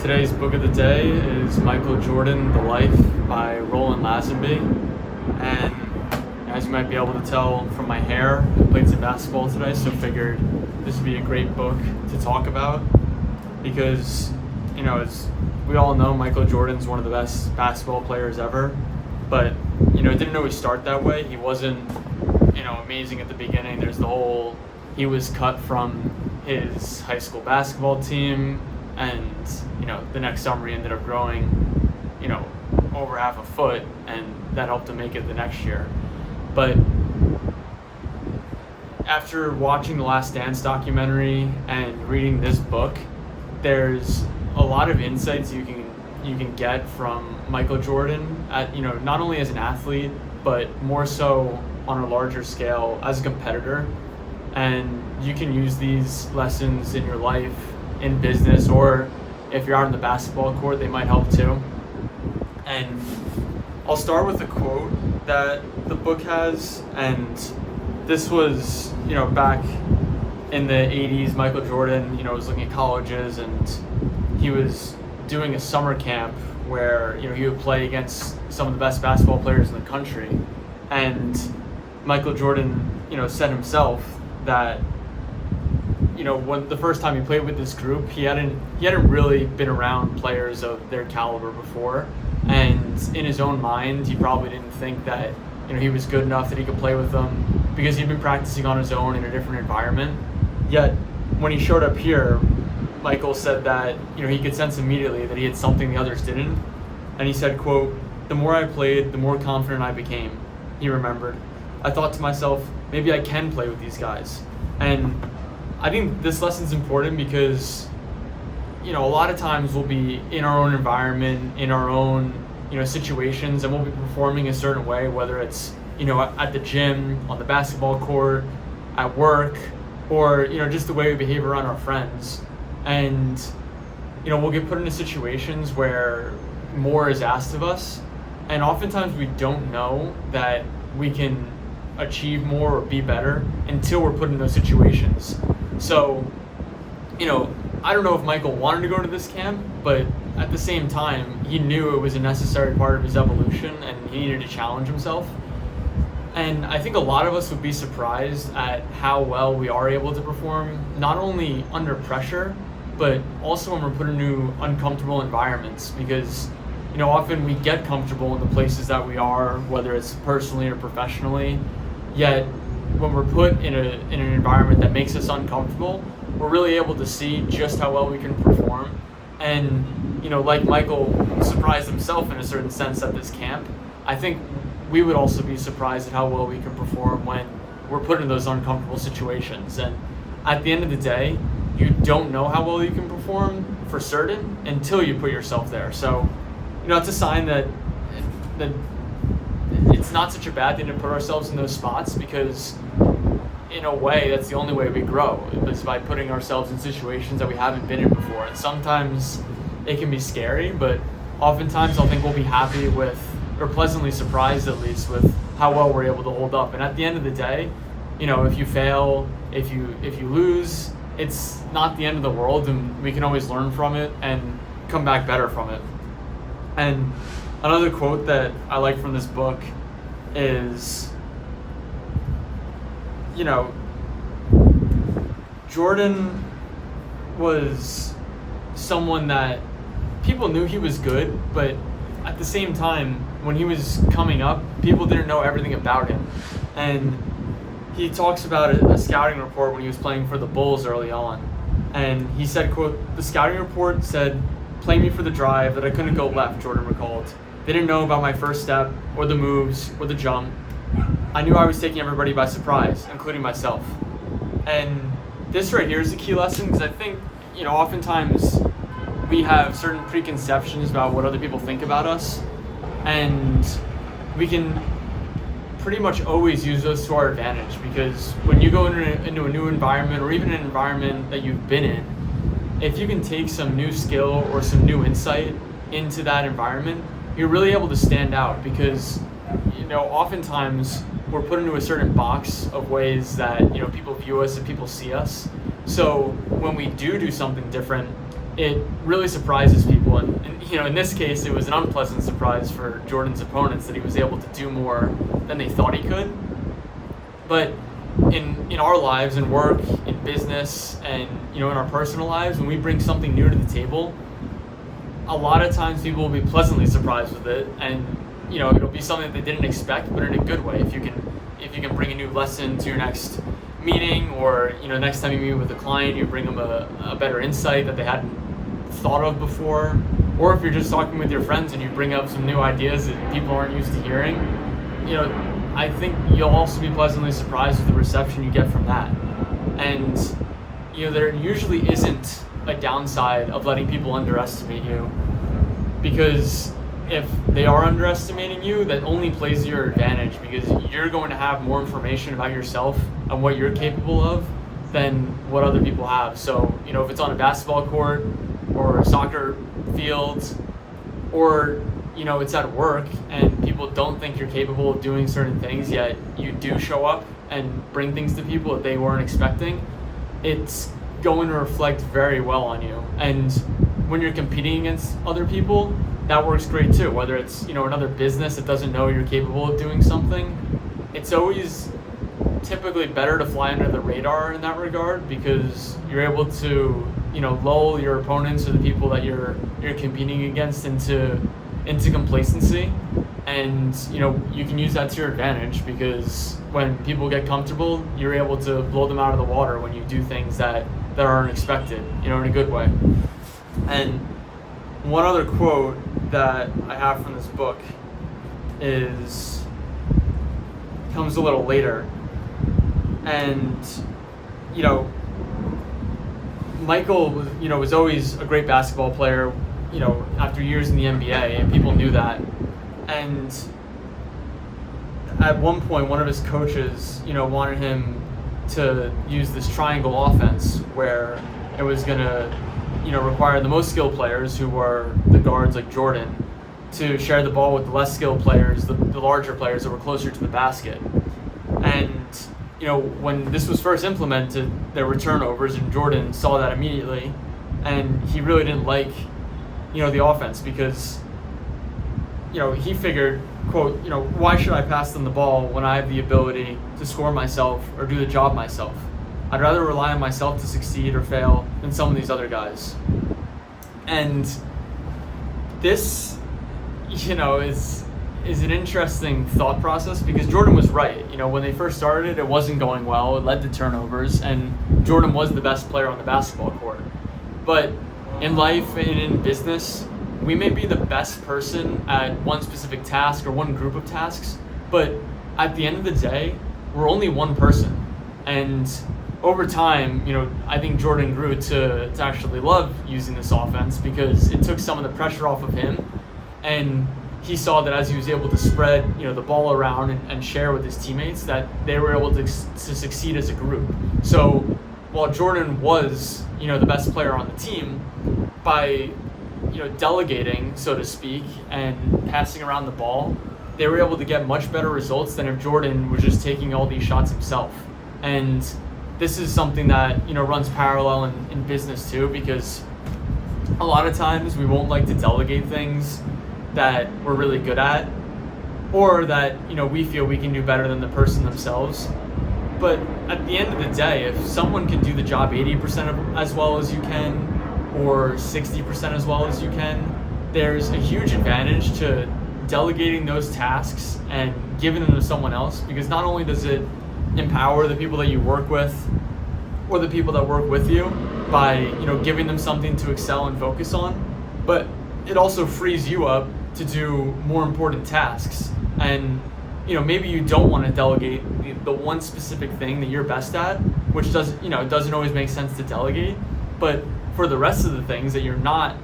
Today's book of the day is Michael Jordan, The Life by Roland Lazenby. And as you might be able to tell from my hair, I played some basketball today, so figured this would be a great book to talk about because, as we all know, Michael Jordan's one of the best basketball players ever. But, it didn't always start that way. He wasn't, amazing at the beginning. There's he was cut from his high school basketball team, and the next summer he ended up growing over half a foot, and that helped him make it the next year. But after watching the Last Dance documentary and reading this book, there's a lot of insights you can get from Michael Jordan not only as an athlete but more so on a larger scale as a competitor. And you can use these lessons in your life, in business, or if you're out on the basketball court, they might help too. And I'll start with a quote that the book has, and this was, back in the 80s, Michael Jordan, was looking at colleges, and he was doing a summer camp where, he would play against some of the best basketball players in the country. And Michael Jordan, said himself that when the first time he played with this group, he hadn't really been around players of their caliber before, and in his own mind, he probably didn't think that he was good enough that he could play with them because he'd been practicing on his own in a different environment. Yet when he showed up here, Michael said that he could sense immediately that he had something the others didn't, and he said, quote, "The more I played, the more confident I became." He remembered. "I thought to myself, maybe I can play with these guys." And I think this lesson's important because, a lot of times we'll be in our own environment, in our own, situations, and we'll be performing a certain way, whether it's, at the gym, on the basketball court, at work, or, just the way we behave around our friends. And, we'll get put into situations where more is asked of us, and oftentimes we don't know that we can achieve more or be better until we're put in those situations. So, I don't know if Michael wanted to go to this camp, but at the same time, he knew it was a necessary part of his evolution and he needed to challenge himself. And I think a lot of us would be surprised at how well we are able to perform, not only under pressure, but also when we're put into uncomfortable environments, because often we get comfortable in the places that we are, whether it's personally or professionally, yet when we're put in an environment that makes us uncomfortable, we're really able to see just how well we can perform. And like Michael surprised himself in a certain sense at this camp, I think we would also be surprised at how well we can perform when we're put in those uncomfortable situations. And at the end of the day, you don't know how well you can perform for certain until you put yourself there. So it's a sign that it's not such a bad thing to put ourselves in those spots, because in a way that's the only way we grow, is by putting ourselves in situations that we haven't been in before. And sometimes it can be scary, but oftentimes I think we'll be happy with, or pleasantly surprised at least, with how well we're able to hold up. And at the end of the day, if you fail, if you lose, it's not the end of the world, and we can always learn from it and come back better from it. And another quote that I like from this book is, Jordan was someone that people knew he was good, but at the same time, when he was coming up, people didn't know everything about him. And he talks about a scouting report when he was playing for the Bulls early on. And he said, quote, "The scouting report said, 'Play me for the drive that I couldn't go left,'" Jordan recalled. "They didn't know about my first step, or the moves, or the jump. I knew I was taking everybody by surprise, including myself." And this right here is a key lesson, because I think, oftentimes we have certain preconceptions about what other people think about us, and we can pretty much always use those to our advantage, because when you go into a new environment, or even an environment that you've been in, if you can take some new skill or some new insight into that environment, you're really able to stand out, because oftentimes we're put into a certain box of ways that people view us and people see us. So when we do something different, it really surprises people. And in this case, it was an unpleasant surprise for Jordan's opponents that he was able to do more than they thought he could. But in our lives, in work, in business, and in our personal lives, when we bring something new to the table, a lot of times people will be pleasantly surprised with it, and it'll be something that they didn't expect, but in a good way. If you can bring a new lesson to your next meeting, or next time you meet with a client, you bring them a better insight that they hadn't thought of before, or if you're just talking with your friends and you bring up some new ideas that people aren't used to hearing, I think you'll also be pleasantly surprised with the reception you get from that. And there usually isn't a downside of letting people underestimate you, because if they are underestimating you, that only plays to your advantage, because you're going to have more information about yourself and what you're capable of than what other people have. So, if it's on a basketball court or a soccer field, or it's at work and people don't think you're capable of doing certain things, yet you do show up and bring things to people that they weren't expecting, it's going to reflect very well on you. And when you're competing against other people, that works great too. Whether it's another business that doesn't know you're capable of doing something, it's always typically better to fly under the radar in that regard, because you're able to lull your opponents or the people that you're competing against into complacency, and you can use that to your advantage, because when people get comfortable, you're able to blow them out of the water when you do things that aren't expected, in a good way. And one other quote that I have from this book comes a little later, and Michael was always a great basketball player, after years in the NBA, and people knew that. And at one point, one of his coaches, wanted him to use this triangle offense, where it was going to, require the most skilled players, who were the guards like Jordan, to share the ball with the less skilled players, the larger players that were closer to the basket. And when this was first implemented, there were turnovers, and Jordan saw that immediately, and he really didn't like the offense, because he figured, quote, why should I pass them the ball when I have the ability to score myself or do the job myself? I'd rather rely on myself to succeed or fail than some of these other guys. And this is an interesting thought process, because Jordan was right. When they first started, it wasn't going well. It led to turnovers, and Jordan was the best player on the basketball court. But in life and in business, we may be the best person at one specific task or one group of tasks, but at the end of the day, we're only one person. And over time, I think Jordan grew to actually love using this offense, because it took some of the pressure off of him, and he saw that as he was able to spread the ball around and share with his teammates, that they were able to succeed as a group. So while Jordan was the best player on the team, by delegating, so to speak, and passing around the ball, they were able to get much better results than if Jordan was just taking all these shots himself. And this is something that runs parallel in business too, because a lot of times we won't like to delegate things that we're really good at, or that we feel we can do better than the person themselves. But at the end of the day, if someone can do the job 80% as well as you can, or 60% as well as you can, there's a huge advantage to delegating those tasks and giving them to someone else, because not only does it empower the people that you work with or the people that work with you by giving them something to excel and focus on, but it also frees you up to do more important tasks. And maybe you don't want to delegate the one specific thing that you're best at, which doesn't always make sense to delegate, but for the rest of the things that you're not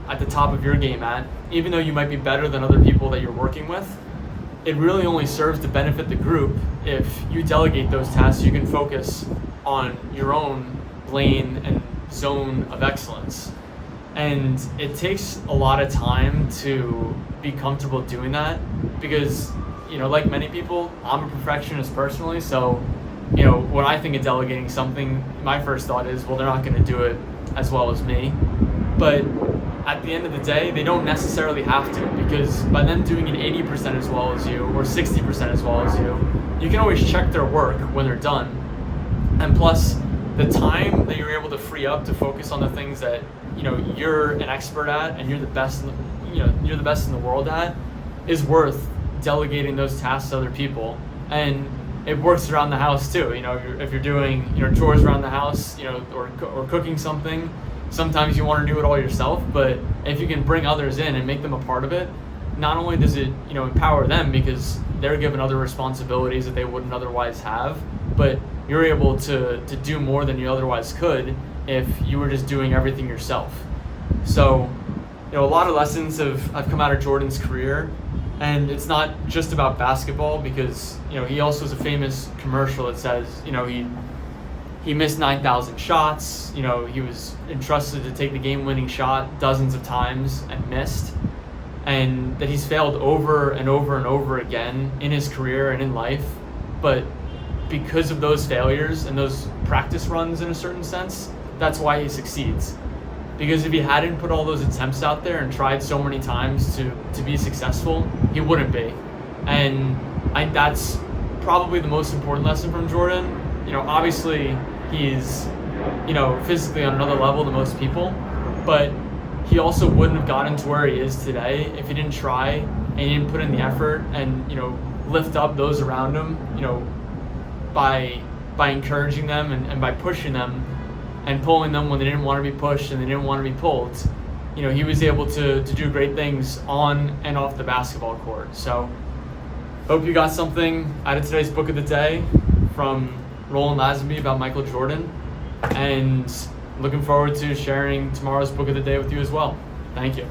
at the top of your game at, even though you might be better than other people that you're working with, it really only serves to benefit the group if you delegate those tasks. You can focus on your own lane and zone of excellence. And it takes a lot of time to be comfortable doing that, because like many people, I'm a perfectionist personally. So when I think of delegating something, my first thought is, well, they're not going to do it as well as me. But at the end of the day, they don't necessarily have to, because by them doing it 80% as well as you or 60% as well as you can always check their work when they're done. And plus, the time that you're able to free up to focus on the things that you're an expert at and you're the best in the world at is worth delegating those tasks to other people. And it works around the house too. If you're doing chores around the house, or cooking something, sometimes you want to do it all yourself, but if you can bring others in and make them a part of it, not only does it empower them because they're given other responsibilities that they wouldn't otherwise have, but you're able to do more than you otherwise could if you were just doing everything yourself. So a lot of lessons have come out of Jordan's career, and it's not just about basketball, because he also has a famous commercial that says he missed 9,000 shots. He was entrusted to take the game-winning shot dozens of times and missed, and that he's failed over and over and over again in his career and in life. But because of those failures and those practice runs, in a certain sense, that's why he succeeds. Because if he hadn't put all those attempts out there and tried so many times to be successful, he wouldn't be. And that's probably the most important lesson from Jordan. Obviously he's, physically on another level than most people, but he also wouldn't have gotten to where he is today if he didn't try and he didn't put in the effort and, lift up those around him, by encouraging them and by pushing them and pulling them when they didn't want to be pushed and they didn't want to be pulled. He was able to do great things on and off the basketball court. So hope you got something out of today's book of the day from Roland Lazenby about Michael Jordan, and looking forward to sharing tomorrow's book of the day with you as well. Thank you.